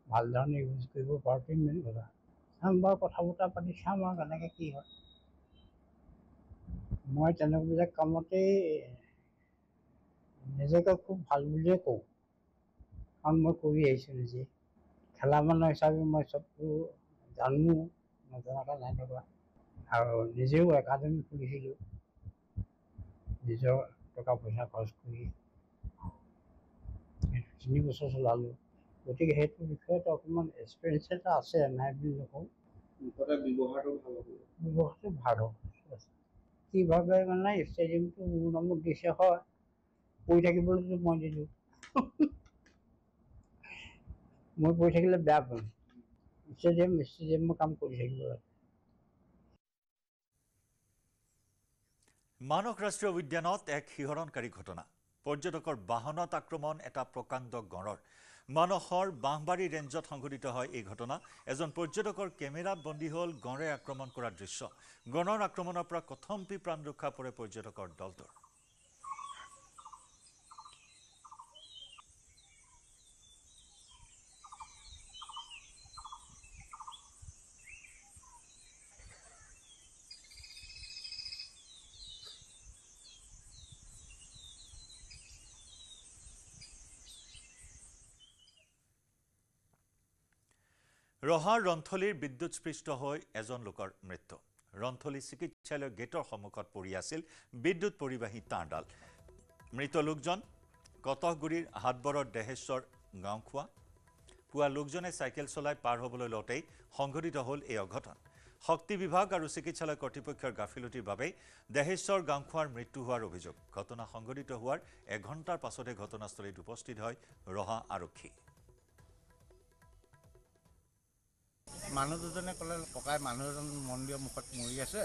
ভাল ধৰণে ইউজ কৰিব পৰাটোৱেই মেইন কথা। চাম বাৰু, কথা বতৰা পাতি চাম আৰু কেনেকৈ কি হয়। মই তেনেকুৱাবিলাক কামতেই নিজকে খুব ভাল বুলিয়ে কওঁ, কাৰণ মই কৰি আহিছোঁ নিজে। খেলা মানুহ হিচাপে মই চবটো জানো, নজনাকৈ নাই থকা। আৰু নিজেও একাডেমি খুলিছিলোঁ নিজৰ টকা পইচা খৰচ কৰি। 3 বছৰ চলালোঁ গতিকে সেইটো বিষয়ত অকণমান এক্সপিৰিয়েঞ্চ এটা আছে নাই বুলি নকওঁ ব্যৱহাৰটো ভাল হ'ব কিভাৱে মানে ষ্টেডিয়ামটো মোৰ নামত দিছে হয় পৰি থাকিবলৈতো মই দিলোঁ মই পৰি থাকিলে বেয়া পাম ষ্টেডিয়ামৰ কাম কৰি থাকিব লাগে মানস ৰাষ্ট্ৰীয় উদ্যানত এক শিহৰণকাৰী ঘটনা পৰ্যটকৰ বাহনত আক্ৰমণ এটা প্ৰকাণ্ড গঁড়ৰ মানসৰ বাঁহবাৰী ৰেঞ্জত সংঘটিত হয় এই ঘটনা এজন পৰ্যটকৰ কেমেৰাত বন্দী হ'ল গঁড়ে আক্ৰমণ কৰাৰ দৃশ্য গঁড়ৰ আক্ৰমণৰ পৰা কথম্পি প্ৰাণ ৰক্ষা পৰে পৰ্যটকৰ দলটোৰ ৰহাৰ ৰন্থলীৰ বিদ্যুৎস্পৃষ্ট হৈ এজন লোকৰ মৃত্যু ৰন্থলী চিকিৎসালয়ৰ গেটৰ সন্মুখত পৰি আছিল বিদ্যুৎ পৰিবাহী তাঁৰডাল মৃত লোকজন কটকগুৰিৰ হাটবৰৰ দেহেশ্বৰ গাঁওখোৱা পুৱা লোকজনে চাইকেল চলাই পাৰ হ'বলৈ লওঁতেই সংঘটিত হ'ল এই অঘটন শক্তি বিভাগ আৰু চিকিৎসালয় কৰ্তৃপক্ষৰ গাফিলতিৰ বাবে দেহেশ্বৰ গাঁওখোৱাৰ মৃত্যু হোৱাৰ অভিযোগ ঘটনা সংঘটিত হোৱাৰ এঘণ্টাৰ পাছতে ঘটনাস্থলীত উপস্থিত হয় ৰহা আৰক্ষী মানুহ দুজনে ক'লে ককাই মানুহ এজন মন্দিৰৰ মুখত মৰি আছে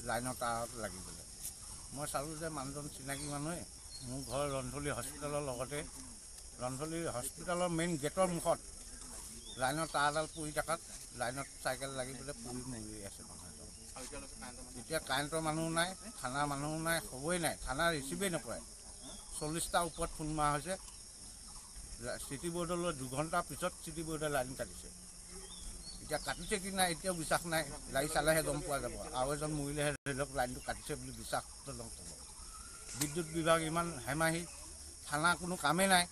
লাইনৰ তাৰত লাগি গ'লে মই চালোঁ যে মানুহজন চিনাকি মানুহে মোৰ ঘৰ ৰন্থলী হস্পিটেলৰ লগতে ৰন্থলী হস্পিটেলৰ মেইন গেটৰ মুখত লাইনৰ তাঁৰডাল পৰি থকাত লাইনত চাইকেল লাগি পেলাই পৰি মৰি আছে মানুহজন এতিয়া কাৰেণ্টৰ মানুহ নাই থানাৰ মানুহ নাই খবৰেই নাই থানা ৰিচিভেই নকৰে 40টা ওপৰত ফোন মৰা হৈছে চিটি বৰ্ডলৈ 2 ঘণ্টাৰ পিছত চিটি বৰ্ডে লাইন কাটিছে এতিয়া কাটিছে কি নাই এতিয়াও বিশ্বাস নাই গাড়ী চালেহে গম পোৱা যাব আৰু এজন মৰিলেহে ধৰি লওক লাইনটো কাটিছে বুলি বিশ্বাসটো লওঁ বিদ্যুৎ বিভাগ ইমান হেমাহি থানা কোনো কামেই নাই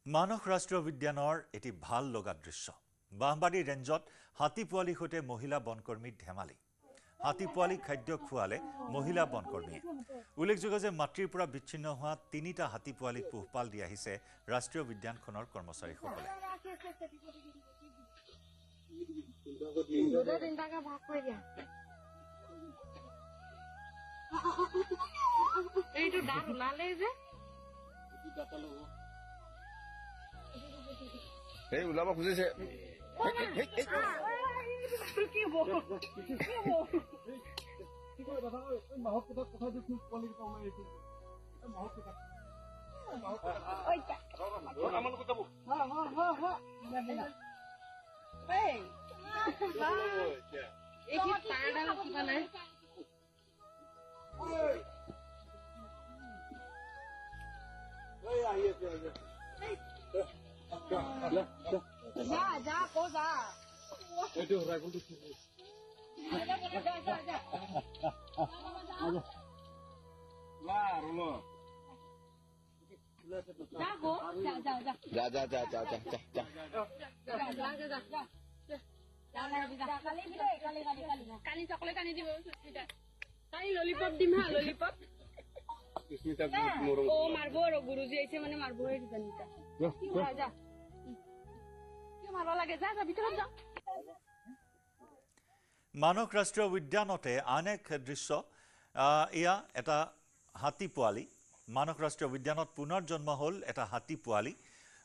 মানস ৰাষ্ট্ৰীয় উদ্যানৰ এটি ভাল লগা দৃশ্য বাঁহবাৰী ৰেঞ্জত হাতী পোৱালিৰ সৈতে মহিলা বনকৰ্মীৰ ধেমালি হাতী পোৱালি খাদ্য খুৱালে মহিলা বনকৰ্মীয়ে উল্লেখযোগ্য যে মাতৃৰ পৰা বিচ্ছিন্ন হোৱা 3টা হাতী পোৱালিক পোহপাল দি আহিছে ৰাষ্ট্ৰীয় উদ্যানখনৰ কৰ্মচাৰীসকলে এইটো দাঁত ওলালে যে এই ওলাব খুজিছে যা কো যা এইটো ৰাইফলটো কালি চকলেট আনি দিব কালি ললিপপ দিম হা ললিপপ ও মারবো আর গুরুজি আইছে মানে মারবো এই জানিতা যা কি ভালো লাগে যা যা ভিতরে যা মানস ৰাষ্ট্ৰীয় উদ্যানতে আন এক দৃশ্য এয়া এটা হাতী পোৱালি মানস ৰাষ্ট্ৰীয় উদ্যানত পুনৰ জন্ম হ'ল এটা হাতী পোৱালি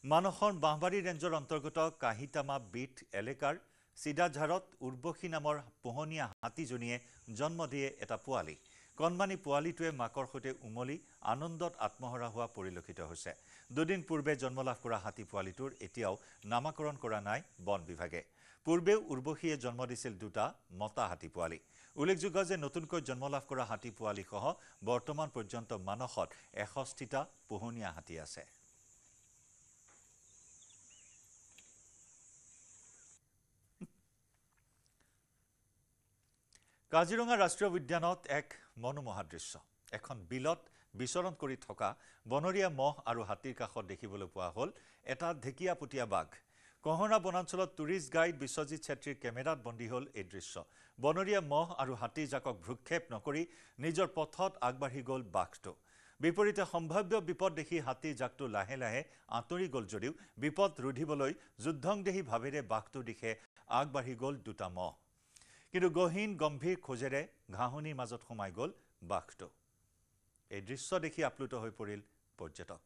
মানসৰ বাঁহবাৰী ৰেঞ্জৰ অন্তৰ্গত কাহিতামা বিট এলেকাৰ চিদাঝাৰত উৰ্বশী নামৰ পোহনীয়া হাতীজনীয়ে জন্ম দিয়ে এটা পোৱালি কণমানি পোৱালিটোৱে মাকৰ সৈতে উমলি আনন্দত আত্মহৰা হোৱা পৰিলক্ষিত হৈছে দুদিন পূৰ্বে জন্ম লাভ কৰা হাতী পোৱালিটোৰ এতিয়াও নামাকৰণ কৰা নাই বন বিভাগে পূৰ্বেও উৰ্বশীয়ে জন্ম দিছিল 2টা মতা হাতী পোৱালি উল্লেখযোগ্য যে নতুনকৈ জন্ম লাভ কৰা হাতী পোৱালিসহ বৰ্তমান পৰ্যন্ত মানসত 61টা পোহনীয়া হাতী আছে কাজিৰঙা ৰাষ্ট্ৰীয় উদ্যানত এক মনোমোহা দৃশ্য এখন বিলত বিচৰণ কৰি থকা বনৰীয়া মহ আৰু হাতীৰ কাষত দেখিবলৈ পোৱা হ'ল এটা ঢেকিয়াপতীয়া বাঘ কহৰা বনাঞ্চলত টুৰিষ্ট গাইড বিশ্বজিৎ ছেত্ৰীৰ কেমেৰাত বন্দী হ'ল এই দৃশ্য বনৰীয়া মহ আৰু হাতীৰ জাকক ভ্ৰুক্ষেপ নকৰি নিজৰ পথত আগবাঢ়ি গ'ল বাঘটো বিপৰীতে সম্ভাৱ্য বিপদ দেখি হাতী জাকটো লাহে লাহে আঁতৰি গ'ল যদিও বিপদ ৰুধিবলৈ যুদ্ধংদেহী ভাৱেৰে বাঘটোৰ দিশে আগবাঢ়ি গ'ল দুটা মহ কিন্তু গহীন গম্ভীৰ খোজেৰে ঘাঁহনিৰ মাজত সোমাই গ'ল বাঘটো এই দৃশ্য দেখি আপ্লুত হৈ পৰিল পৰ্যটক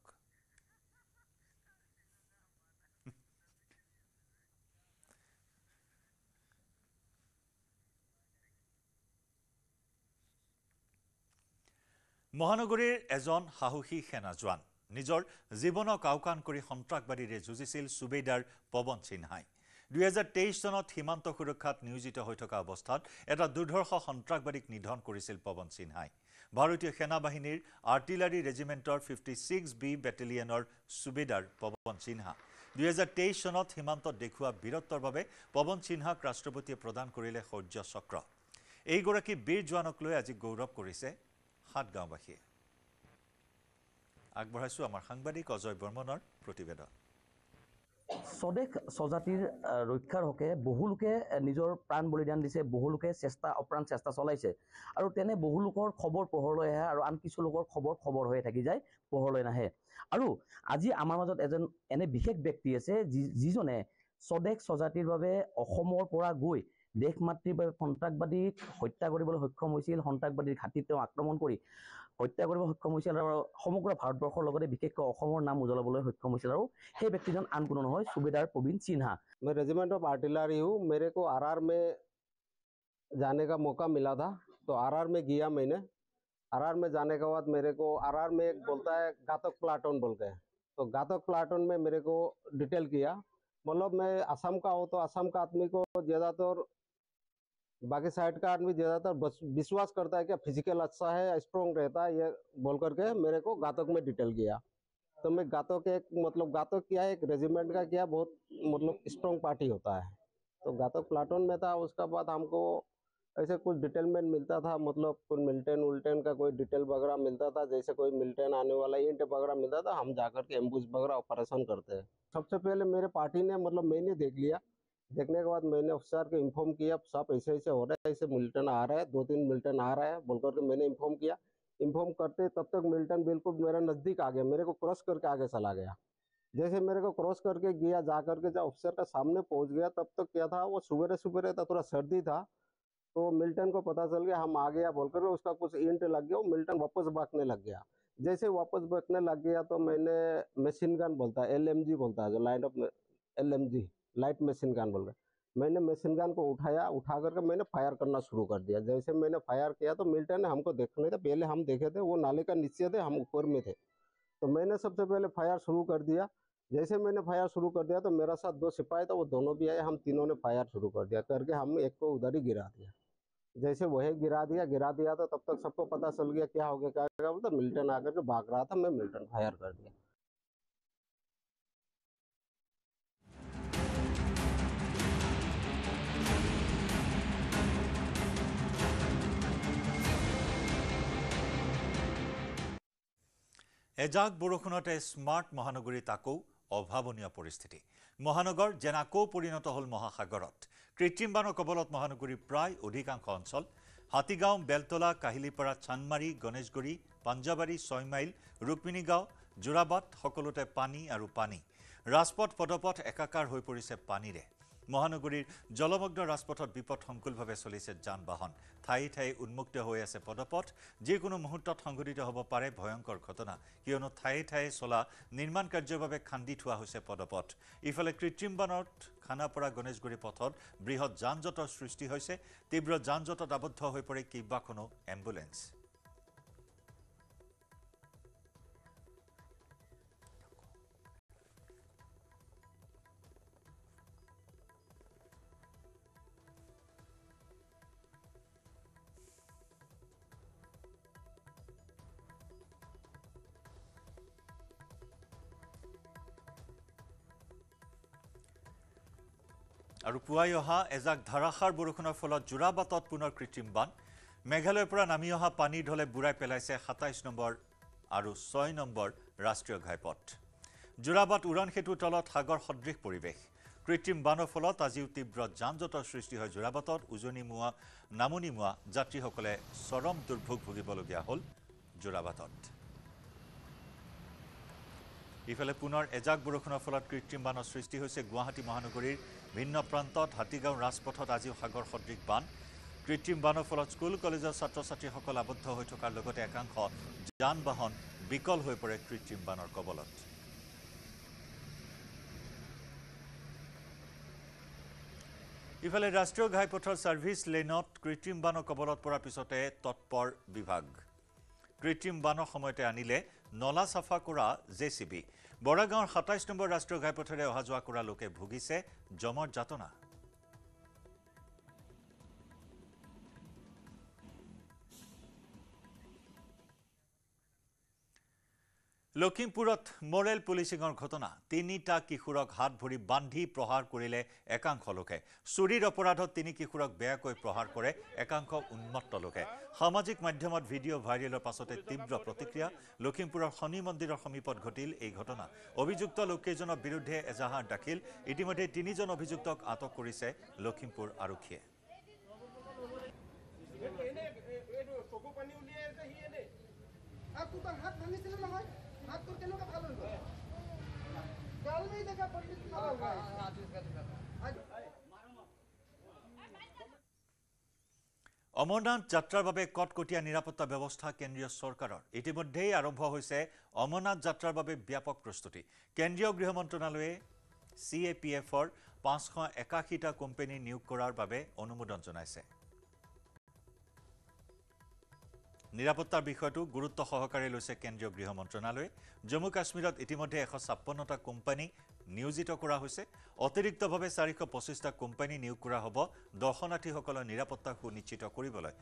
মহানগৰীৰ এজন সাহসী সেনা জোৱান নিজৰ জীৱনক আওকাণ কৰি সন্ত্ৰাসবাদীৰে যুঁজিছিল সুবেদাৰ পৱন সিনহাই 2023 চনত সীমান্ত সুৰক্ষাত নিয়োজিত হৈ থকা অৱস্থাত এটা দুৰ্ধৰ্ষ সন্ত্ৰাসবাদীক নিধন কৰিছিল পৱন সিনহাই ভাৰতীয় সেনাবাহিনীৰ আৰ্টিলাৰী ৰেজিমেণ্টৰ 56B বেটেলিয়নৰ সুবেদাৰ পৱন সিনহা 2023 চনত সীমান্তত দেখুওৱা বীৰত্বৰ বাবে পৱন সিনহাক ৰাষ্ট্ৰপতিয়ে প্ৰদান কৰিলে শৌৰ্য চক্ৰ এইগৰাকী বীৰ জোৱানক লৈ আজি গৌৰৱ কৰিছে হাটগাঁওবাসীয়ে আগবঢ়াইছো আমাৰ সাংবাদিক অজয় বৰ্মনৰ প্ৰতিবেদন স্বদেশ স্বজাতিৰ ৰক্ষাৰ হকে বহু লোকে নিজৰ প্ৰাণ বলিদান দিছে বহু লোকে অপ্ৰাণ চেষ্টা চলাইছে আৰু তেনে বহু লোকৰ খবৰ পোহৰলৈ আহে আৰু আন কিছু লোকৰ খবৰ হৈ থাকি যায় পোহৰলৈ নাহে আৰু আজি আমাৰ মাজত এজন এনে বিশেষ ব্যক্তি আছে যিজনে স্বদেশ স্বজাতিৰ বাবে অসমৰ পৰা গৈ দেশ মাতৃৰ বাবে সন্ত্ৰাসবাদীক হত্যা কৰিবলৈ সক্ষম হৈছিল সন্ত্ৰাসবাদীৰ ঘাটিত তেওঁ আক্ৰমণ কৰি হত্যা কৰিব সক্ষম হৈছিল আৰু সমগ্ৰ ভাৰতবৰ্ষৰ লগতে বিশেষকৈ অসমৰ নাম উজ্বলাবলৈ সক্ষম হৈছিল আৰু সেই ব্যক্তিজন আন কোনো নহয় সুবেদাৰ পৱন সিনহা मैं रेजिमेंट ऑफ आर्टिलरी हूँ मेरे को आरआर में जाने का मौका मिला था तो आरआर में गया मैंने आरआर में जाने के बाद मेरे को आरआर में एक बोलता है घातक प्लाटून बोल के तो घातक प्लाटून में मेरे को डिटेल किया मतलब मैं असम का हूँ तो असम का आदमी को ज़्यादातर बाकी साइड का आदमी ज़्यादातर विश्वास करता है कि फिजिकल अच्छा है स्ट्रॉन्ग रहता है ये बोल करके मेरे को घातक में डिटेल किया तो मैं घातक एक मतलब घातक क्या है एक रेजिमेंट का क्या बहुत मतलब स्ट्रॉन्ग पार्टी होता है तो घातक प्लाटून में था उसका बाद हमको ऐसे कुछ डिटेलमेंट मिलता था मतलब कोई मिल्टन का कोई डिटेल वगैरह मिलता था जैसे कोई मिल्टन आने वाला इंट वगैरह मिलता था हम जाकर के एम्बुश वगैरह ऑपरेशन करते हैं सबसे पहले मेरे पार्टी ने मतलब मैंने देख लिया देखने के बाद मैंने अफसर को इन्फॉर्म किया सब ऐसे ऐसे हो रहा है ऐसे मिल्टन आ रहा है 2-3 मिल्टन आ रहा है बोलकर के मैंने इन्फॉर्म किया इन्फॉर्म करते तब तक मिल्टन बिल्कुल मेरा नज़दीक आ गया मेरे को क्रॉस करके आगे चला गया जैसे मेरे को क्रॉस करके गया जा करके जब अफसर का सामने पहुंच गया तब तक क्या था वो सुबह था थोड़ा सर्दी था तो मिल्टन को पता चल गया हम आ गया बोलकर उसका कुछ इंट लग गया वो मिल्टन वापस भागने लग गया जैसे वापस भागने लग गया तो मैंने मशीन गन बोलता है LMG बोलता है जो line of LMG light machine gun बोल रहे मैंने मशीन गन को उठा करके मैंने फायर करना शुरू कर दिया जैसे मैंने फायर किया तो मिल्टन ने हमको देखने थे पहले हम देखे थे वो नाले का नीचे थे हम ऊपर में थे तो मैंने सबसे पहले फायर शुरू कर दिया जैसे मैंने फायर शुरू कर दिया तो मेरा साथ 2 सिपाही था वो दोनों भी आए हम तीनों ने फायर शुरू कर दिया करके हम एक को उधर ही गिरा दिया जैसे वही गिरा दिया तो तब तक सबको पता चल गया क्या हो गया क्या बोलता मिल्टन आकर के भाग रहा था मैं मिल्टन फायर कर दिया এজাক বৰষুণতে স্মাৰ্ট মহানগৰীত আকৌ অভাৱনীয় পৰিস্থিতি মহানগৰ যেন আকৌ পৰিণত হ'ল মহাসাগৰত কৃত্ৰিম বানৰ কবলত মহানগৰীৰ প্ৰায় অধিকাংশ অঞ্চল হাতীগাঁও বেলতলা কাহিলিপাৰা চানমাৰী গণেশগুৰি পাঞ্জাবাৰী 6 মাইল ৰুক্মিণীগাঁও জোৰাবাট সকলোতে পানী আৰু পানী ৰাজপথ পদপথ একাকাৰ হৈ পৰিছে পানীৰে মহানগৰীৰ জলমগ্ন ৰাজপথত বিপদসংকুলভাৱে চলিছে যান বাহন ঠাই ঠাই উন্মুক্ত হৈ আছে পদপথ যিকোনো মুহূৰ্তত সংঘটিত হ'ব পাৰে ভয়ংকৰ ঘটনা কিয়নো ঠাই ঠাই চলা নিৰ্মাণ কাৰ্যৰ বাবে খান্দি থোৱা হৈছে পদপথ ইফালে কৃত্ৰিম বানত খানাপাৰা গণেশগুৰি পথত বৃহৎ যানজঁটৰ সৃষ্টি হৈছে তীব্ৰ যানজঁটত আবদ্ধ হৈ পৰে কেইবাখনো এম্বুলেন্স আৰু পুৱাই অহা এজাক ধাৰাসাৰ বৰষুণৰ ফলত জোৰাবাটত পুনৰ কৃত্ৰিম বান মেঘালয়ৰ পৰা নামি অহা পানীৰ ঢলে বুৰাই পেলাইছে 27 নম্বৰ আৰু 6 নম্বৰ ৰাষ্ট্ৰীয় ঘাইপথ জোৰাবাট উৰণ সেতুৰ তলত সাগৰ সদৃশ পৰিৱেশ কৃত্ৰিম বানৰ ফলত আজিও তীব্ৰ যানজঁটৰ সৃষ্টি হয় জোৰাবাটত উজনিমুৱা নামনিমুৱা যাত্ৰীসকলে চৰম দুৰ্ভোগ ভুগিবলগীয়া হ'ল জোৰাবাটত ইফালে পুনৰ এজাক বৰষুণৰ ফলত কৃত্ৰিম বানৰ সৃষ্টি হৈছে গুৱাহাটী মহানগৰীৰ ভিন্ন প্ৰান্তত হাতীগাঁও ৰাজপথত আজিও সাগৰ সদৃশ বান কৃত্ৰিম বানৰ ফলত স্কুল কলেজৰ ছাত্ৰ ছাত্ৰীসকল আবদ্ধ হৈ থকাৰ লগতে একাংশ যান বাহন বিকল হৈ পৰে কৃত্ৰিম বানৰ কবলত ইফালে ৰাষ্ট্ৰীয় ঘাইপথৰ ছাৰ্ভিচ লেনত কৃত্ৰিম বানৰ কবলত পৰাৰ পিছতে তৎপৰ বিভাগ কৃত্ৰিম বানৰ সময়তে আনিলে নলা চাফা কৰা জেচিবি বৰাগাঁৱৰ ২৭ নম্বৰ ৰাষ্ট্ৰীয় ঘাইপথেৰে অহা যোৱা কৰা লোকে ভুগিছে জমৰ যাতনা লখিমপুৰত মৰেল পুলিচিঙৰ ঘটনা তিনিটা কিশোৰক হাত ভৰি বান্ধি প্ৰহাৰ কৰিলে একাংশ লোকে চুৰিৰ অপৰাধত তিনি কিশোৰক বেয়াকৈ প্ৰহাৰ কৰে একাংশ উন্মত্ত লোকে সামাজিক মাধ্যমত ভিডিঅ' ভাইৰেলৰ পাছতে তীব্ৰ প্ৰতিক্ৰিয়া লখিমপুৰৰ শনি মন্দিৰৰ সমীপত ঘটিল এই ঘটনা অভিযুক্ত লোককেইজনৰ বিৰুদ্ধে এজাহাৰ দাখিল ইতিমধ্যে তিনিজন অভিযুক্তক আটক কৰিছে লখিমপুৰ আৰক্ষীয়ে অমৰনাথ যাত্ৰাৰ বাবে কটকটীয়া নিৰাপত্তা ব্যৱস্থা কেন্দ্ৰীয় চৰকাৰৰ ইতিমধ্যেই আৰম্ভ হৈছে অমৰনাথ যাত্ৰাৰ বাবে ব্যাপক প্ৰস্তুতি কেন্দ্ৰীয় গৃহ মন্ত্ৰালয়ে CAPFৰ 581টা কোম্পানী নিয়োগ কৰাৰ বাবে অনুমোদন জনাইছে নিৰাপত্তাৰ বিষয়টো গুৰুত্ব সহকাৰে লৈছে কেন্দ্ৰীয় গৃহ মন্ত্ৰালয়ে জম্মু কাশ্মীৰত ইতিমধ্যে 156টা কোম্পানী নিয়োজিত কৰা হৈছে অতিৰিক্তভাৱে 425টা কোম্পানী নিয়োগ কৰা হ'ব দৰ্শনাৰ্থীসকলৰ নিৰাপত্তা সুনিশ্চিত কৰিবলৈ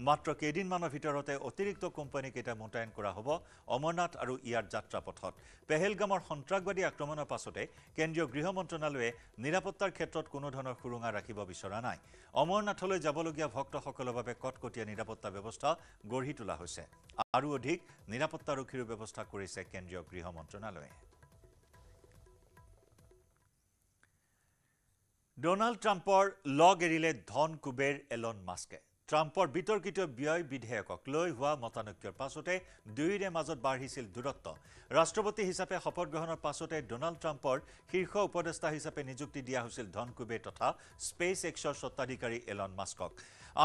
মাত্ৰ কেইদিনমানৰ ভিতৰতে অতিৰিক্ত কোম্পানী কেইটা মোতায়েন কৰা হ'ব অমৰনাথ আৰু ইয়াৰ যাত্ৰাপথত পেহেলগামৰ সন্ত্ৰাসবাদী আক্ৰমণৰ পাছতে কেন্দ্ৰীয় গৃহ মন্ত্ৰালয়ে নিৰাপত্তাৰ ক্ষেত্ৰত কোনো ধৰণৰ সুৰুঙা ৰাখিব বিচৰা নাই অমৰনাথলৈ যাবলগীয়া ভক্তসকলৰ বাবে কটকটীয়া নিৰাপত্তা ব্যৱস্থা গঢ়ি তোলা হৈছে আৰু অধিক নিৰাপত্তাৰক্ষীৰ ব্যৱস্থা কৰিছে কেন্দ্ৰীয় গৃহ মন্ত্ৰালয়ে ডোনাল্ড ট্ৰাম্পৰ লগ এৰিলে ধন কুবেৰ এলন মাস্কে ট্ৰাম্পৰ বিতৰ্কিত ব্যয় বিধেয়কক লৈ হোৱা মতানৈক্যৰ পাছতে দুয়োৰে মাজত বাঢ়িছিল দূৰত্ব ৰাষ্ট্ৰপতি হিচাপে শপত গ্ৰহণৰ পাছতে ডোনাল্ড ট্ৰাম্পৰ শীৰ্ষ উপদেষ্টা হিচাপে নিযুক্তি দিয়া হৈছিল ধন কুবেৰ তথা স্পেচ এক্সৰ স্বত্বাধিকাৰী এলন মাস্কক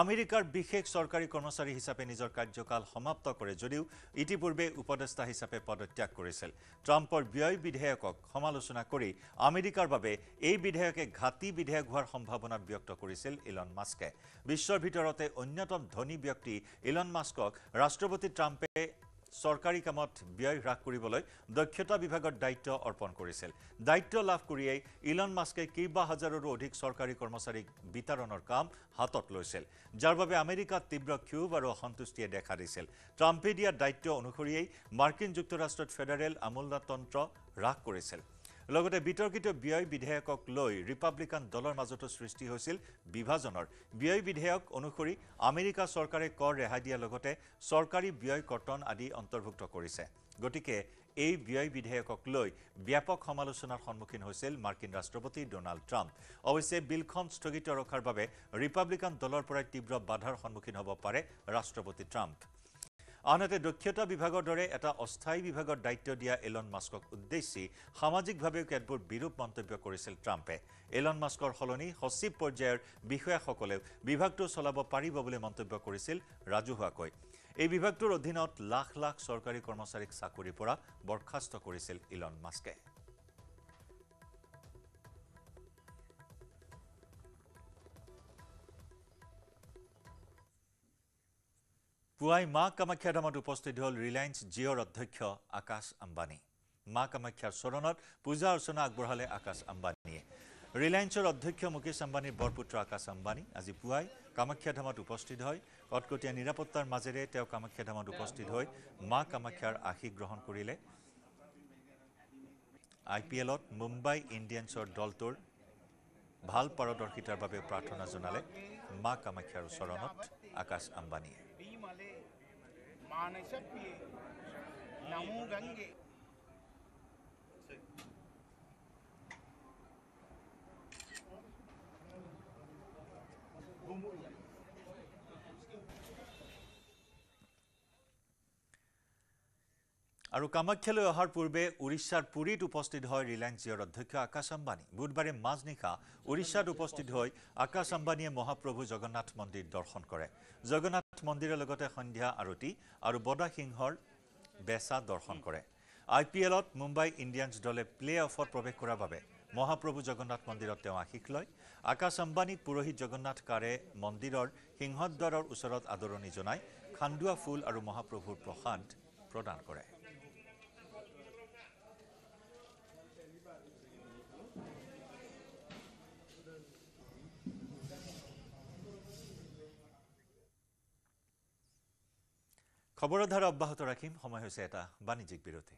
আমেৰিকাৰ বিশেষ চৰকাৰী কৰ্মচাৰী হিচাপে নিজৰ কাৰ্যকাল সমাপ্ত কৰে যদিও ইতিপূৰ্বে উপদেষ্টা হিচাপে পদত্যাগ কৰিছিল ট্ৰাম্পৰ ব্যয় বিধেয়কক সমালোচনা কৰি আমেৰিকাৰ বাবে এই বিধেয়কে ঘাটি বিধেয়ক হোৱাৰ সম্ভাৱনা ব্যক্ত কৰিছিল ইলন মাস্কে বিশ্বৰ ভিতৰতে অন্যতম ধনী ব্যক্তি ইলন মাস্কক ৰাষ্ট্ৰপতি ট্ৰাম্পে চৰকাৰী কামত ব্যয় হ্ৰাস কৰিবলৈ দক্ষতা বিভাগৰ দায়িত্ব অৰ্পণ কৰিছিল দায়িত্ব লাভ কৰিয়েই ইলন মাস্কে কেইবা হাজাৰৰো অধিক চৰকাৰী কৰ্মচাৰীক বিতৰণৰ কাম হাতত লৈছিল যাৰ বাবে আমেৰিকাত তীব্ৰ ক্ষোভ আৰু অসন্তুষ্টিয়ে দেখা দিছিল ট্ৰাম্পে দিয়া দায়িত্ব অনুসৰিয়েই মাৰ্কিন যুক্তৰাষ্ট্ৰত ফেডাৰেল আমোলাতন্ত্ৰ হ্ৰাস কৰিছিল লগতে বিতৰ্কিত ব্যয় বিধেয়কক লৈ ৰিপাব্লিকান দলৰ মাজতো সৃষ্টি হৈছিল বিভাজনৰ ব্যয় বিধেয়ক অনুসৰি আমেৰিকা চৰকাৰে কৰ ৰেহাই দিয়াৰ লগতে চৰকাৰী ব্যয় কৰ্তন আদি অন্তৰ্ভুক্ত কৰিছে গতিকে এই ব্যয় বিধেয়কক লৈ ব্যাপক সমালোচনাৰ সন্মুখীন হৈছিল মাৰ্কিন ৰাষ্ট্ৰপতি ডোনাল্ড ট্ৰাম্প অৱশ্যে বিলখন স্থগিত ৰখাৰ বাবে ৰিপাব্লিকান দলৰ পৰাই তীব্ৰ বাধাৰ সন্মুখীন হ'ব পাৰে ৰাষ্ট্ৰপতি ট্ৰাম্প আনহাতে দক্ষতা বিভাগৰ দৰে এটা অস্থায়ী বিভাগৰ দায়িত্ব দিয়া এলন মাস্কক উদ্দেশ্যি সামাজিকভাৱেও কেতবোৰ বিৰূপ মন্তব্য কৰিছিল ট্ৰাম্পে এলন মাস্কৰ সলনি সচিব পৰ্যায়ৰ বিষয়াসকলেও বিভাগটো চলাব পাৰিব বুলি মন্তব্য কৰিছিল ৰাজহুৱাকৈ এই বিভাগটোৰ অধীনত লাখ লাখ চৰকাৰী কৰ্মচাৰীক চাকৰিৰ পৰা বৰ্খাস্ত কৰিছিল ইলন মাস্কে পুৱাই মা কামাখ্যা ধামত উপস্থিত হ'ল ৰিলায়েন্স জিঅ'ৰ অধ্যক্ষ আকাশ আম্বানী মা কামাখ্যাৰ চৰণত পূজা অৰ্চনা আগবঢ়ালে আকাশ আম্বানীয়ে ৰিলায়েন্সৰ অধ্যক্ষ মুকেশ আম্বানীৰ বৰপুত্ৰ আকাশ আম্বানী আজি পুৱাই কামাখ্যা ধামত উপস্থিত হয় কটকটীয়া নিৰাপত্তাৰ মাজেৰে তেওঁ কামাখ্যা ধামত উপস্থিত হৈ মা কামাখ্যাৰ আশীষ গ্ৰহণ কৰিলে IPLত মুম্বাই ইণ্ডিয়ানছৰ দলটোৰ ভাল পাৰদৰ্শিতাৰ বাবে প্ৰাৰ্থনা জনালে মা কামাখ্যাৰ চৰণত আকাশ আম্বানীয়ে नमो गंगे আৰু কামাখ্যালৈ অহাৰ পূৰ্বে উৰিষ্যাৰ পুৰীত উপস্থিত হয় ৰিলায়েন্স জিঅ'ৰ অধ্যক্ষ আকাশ আম্বানী বুধবাৰে মাজনিশা উৰিষ্যাত উপস্থিত হৈ আকাশ আম্বানীয়ে মহাপ্ৰভু জগন্নাথ মন্দিৰ দৰ্শন কৰে জগন্নাথ মন্দিৰৰ লগতে সন্ধ্যা আৰতি আৰু বদা সিংহৰ বেচা দৰ্শন কৰে IPLত মুম্বাই ইণ্ডিয়ান্স দলে প্লে অফত প্ৰৱেশ কৰাৰ বাবে মহাপ্ৰভু জগন্নাথ মন্দিৰত তেওঁ আশীষ লয় আকাশ আম্বানীক পুৰোহিত জগন্নাথ কাৰে মন্দিৰৰ সিংহদ্বাৰৰ ওচৰত আদৰণি জনাই খান্দুৱা ফুল আৰু মহাপ্ৰভুৰ প্ৰসাদ প্ৰদান কৰে খবৰৰ ধাৰা অব্যাহত ৰাখিম সময় হৈছে এটা বাণিজ্যিক বিৰতি